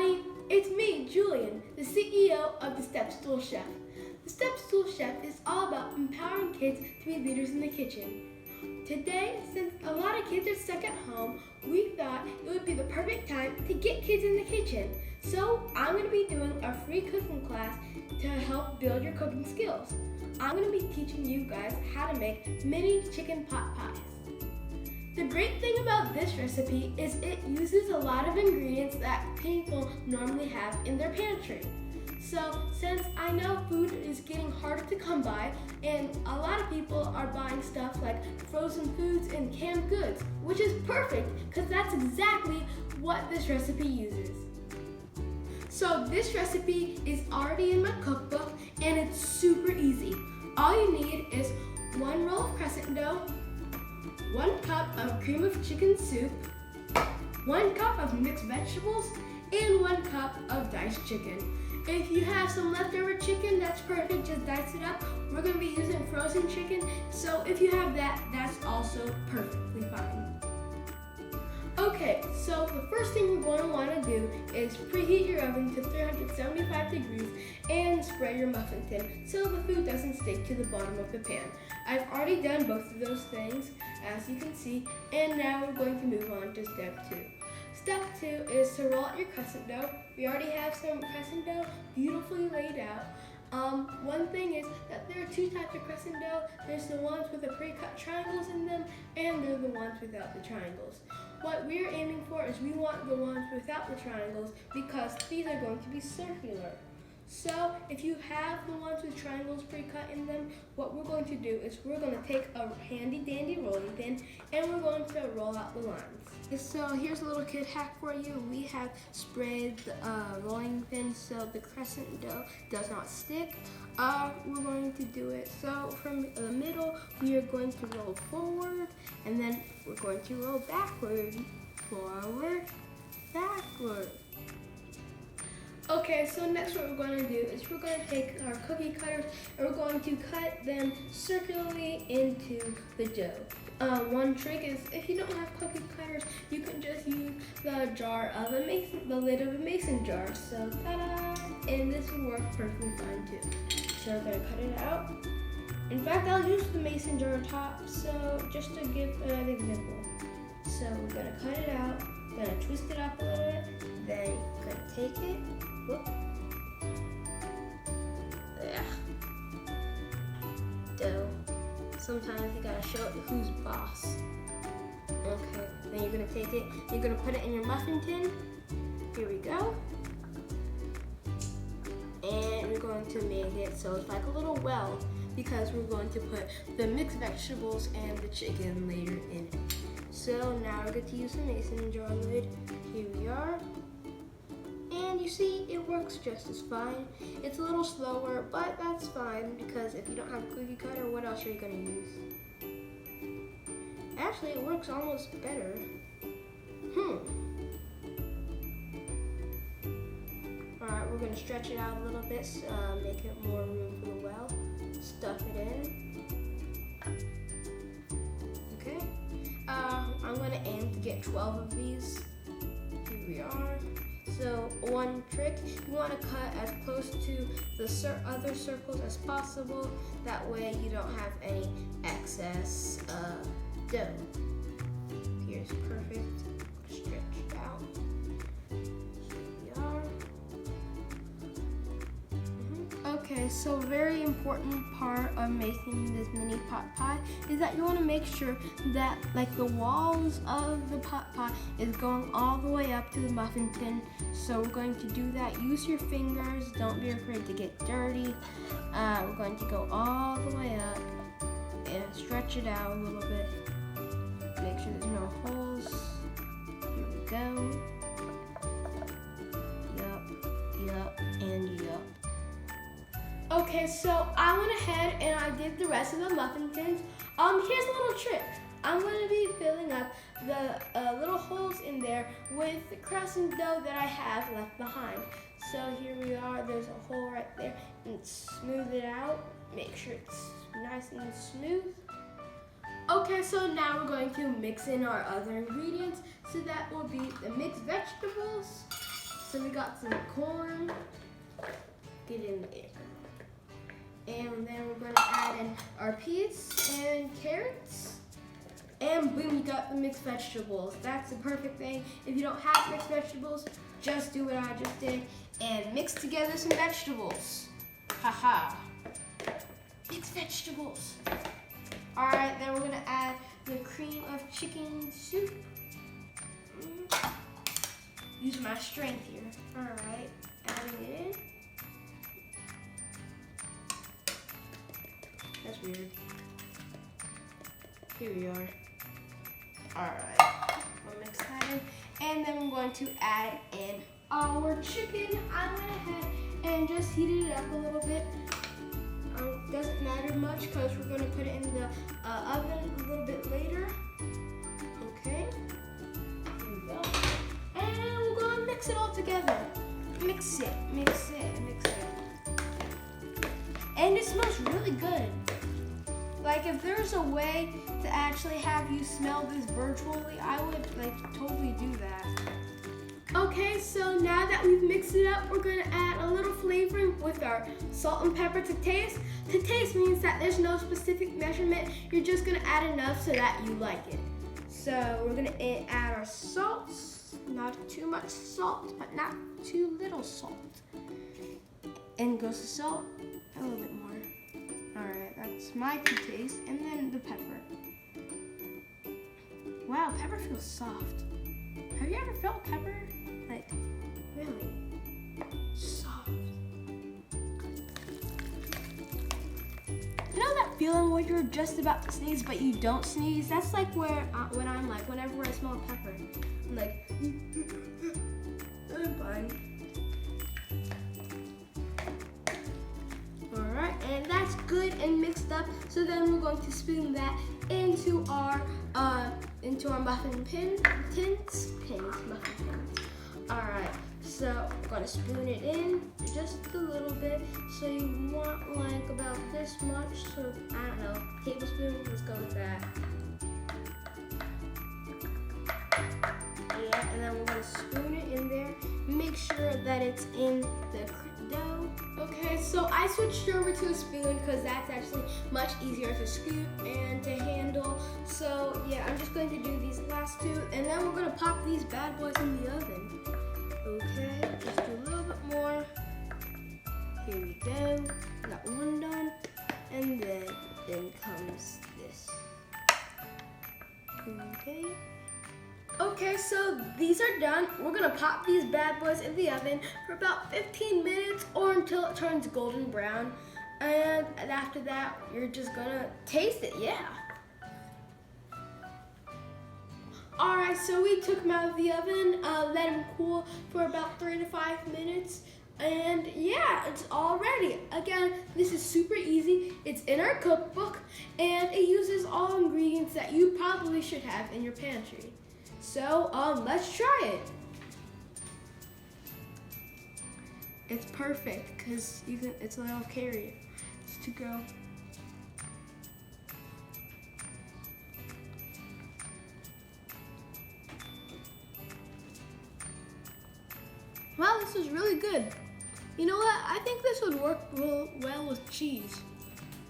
everybody, it's me, Julian, the CEO of the Step Stool Chef. The Step Stool Chef is all about empowering kids to be leaders in the kitchen. Today, since a lot of kids are stuck at home, we thought it would be the perfect time to get kids in the kitchen. So I'm going to be doing a free cooking class to help build your cooking skills. I'm going to be teaching you guys how to make mini chicken pot pies. The great thing about this recipe is it uses a lot of ingredients that people normally have in their pantry. So since I know food is getting harder to come by and a lot of people are buying stuff like frozen foods and canned goods, which is perfect because that's exactly what this recipe uses. So this recipe is already in my cookbook and it's super easy. All you need is 1 roll of crescent dough, 1 cup of cream of chicken soup, 1 cup of mixed vegetables, and 1 cup of diced chicken. If you have some leftover chicken, that's perfect, just dice it up. We're going to be using frozen chicken, so if you have that, that's also perfectly fine. Okay, so the first thing we're going to want to do is preheat your oven to 375 degrees and spray your muffin tin so the food doesn't stick to the bottom of the pan. I've already done both of those things, as you can see, and now we're going to move on to step 2. Step 2 is to roll out your crescent dough. We already have some crescent dough beautifully laid out. One thing is that there are 2 types of crescent dough. There's the ones with the pre-cut triangles in them, and there are the ones without the triangles. What we're aiming for is we want the ones without the triangles because these are going to be circular. So if you have the ones with triangles pre-cut in them, what we're going to do is we're going to take a handy dandy rolling pin and we're going to roll out the lines. So here's a little kid hack for you. We have sprayed the rolling pin so the crescent dough does not stick. We're going to do it so from the middle we are going to roll forward and then we're going to roll backward, forward, backward. Okay, so next what we're going to do is we're going to take our cookie cutters and we're going to cut them circularly into the dough. One trick is if you don't have cookie cutters, you can just use the lid of a mason jar. So ta-da! And this will work perfectly fine too. So we're going to cut it out. In fact, I'll use the mason jar on top, so just to give an example. So we're going to cut it out, going to twist it up a little bit, then you're going to take it. Whoop. Dough. Sometimes you gotta show it who's boss. Okay, then you're gonna take it, you're gonna put it in your muffin tin. Here we go. And we're going to make it so it's like a little well because we're going to put the mixed vegetables and the chicken later in it. So now we're going to use the mason jar lid. Here we are. And you see, it works just as fine. It's a little slower, but that's fine because if you don't have a cookie cutter, what else are you going to use? Actually, it works almost better. Alright, we're going to stretch it out a little bit, make it more room for the well. Stuff it in. Okay. I'm going to aim to get 12 of these. Here we are. So one trick, you want to cut as close to the other circles as possible. That way you don't have any excess dough. Here's perfect. Stretch it out. Here we are. Okay, so very important part of making this mini pot pie is that you want to make sure that like the walls of the pot pie is going all the way up to the muffin tin. So we're going to do that. Use your fingers. Don't be afraid to get dirty. We're going to go all the way up and stretch it out a little bit. Make sure there's no holes. Here we go. Yup, and yup. Okay, so I went ahead and I did the rest of the muffin tins. Here's a little trick. I'm going to be filling up the little holes in there with the crescent dough that I have left behind. So here we are. There's a hole right there. And smooth it out. Make sure it's nice and smooth. Okay, so now we're going to mix in our other ingredients. So that will be the mixed vegetables. So we got some corn. Get in there. And then we're gonna add in our peas and carrots. And boom, you got the mixed vegetables. That's the perfect thing. If you don't have mixed vegetables, just do what I just did and mix together some vegetables. Haha. Mixed vegetables. All right, then we're gonna add the cream of chicken soup. Use my strength here. All right, adding it in. That's weird. Here we are. All right, we'll mix that in. And then we're going to add in our chicken. I went ahead and just heated it up a little bit. Doesn't matter much because we're going to put it in the oven a little bit later. Okay, here we go. And we're going to mix it all together. Mix it, mix it, mix it. And it smells really good. Like if there's a way to actually have you smell this virtually, I would like totally do that. Okay, so now that we've mixed it up, we're gonna add a little flavoring with our salt and pepper to taste. To taste means that there's no specific measurement. You're just gonna add enough so that you like it. So we're gonna add our salt, not too much salt, but not too little salt. And goes the salt, a little bit more. All right, that's my to taste, and then the pepper. Wow, pepper feels soft. Have you ever felt pepper? Like, really soft. You know that feeling where you're just about to sneeze, but you don't sneeze? That's like where when I'm like, whenever I smell pepper, I'm like, I'm fine. And that's good and mixed up. So then we're going to spoon that into our muffin tins. All right, so we're gonna spoon it in just a little bit. So you want like about this much. So I don't know, tablespoon. Let's go with that. Yeah, and then we're gonna spoon it in there. Make sure that it's in the dough. Okay, so I switched over to a spoon because that's actually much easier to scoop and to handle. So yeah, I'm just going to do these last two, and then we're gonna pop these bad boys in the oven. Okay, just do a little bit more. Here we go. Got one done, and then comes this. Okay. Okay, so these are done. We're gonna pop these bad boys in the oven for about 15 minutes or until it turns golden brown. And after that, you're just gonna taste it, yeah. All right, so we took them out of the oven, let them cool for about 3 to 5 minutes. And yeah, it's all ready. Again, this is super easy. It's in our cookbook, and it uses all ingredients that you probably should have in your pantry. So let's try it. It's perfect because it's a little carry to go. Wow, this is really good. You know what? I think this would work real well with cheese.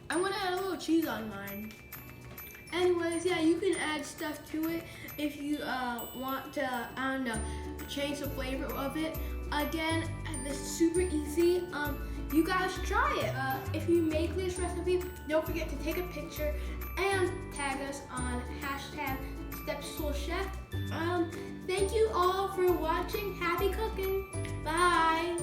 I'm gonna add a little cheese on mine. Anyways, yeah, you can add stuff to it if you want to, I don't know, change the flavor of it. Again, this is super easy. You guys try it. If you make this recipe, don't forget to take a picture and tag us on #StepStoolChef. Thank you all for watching. Happy cooking. Bye.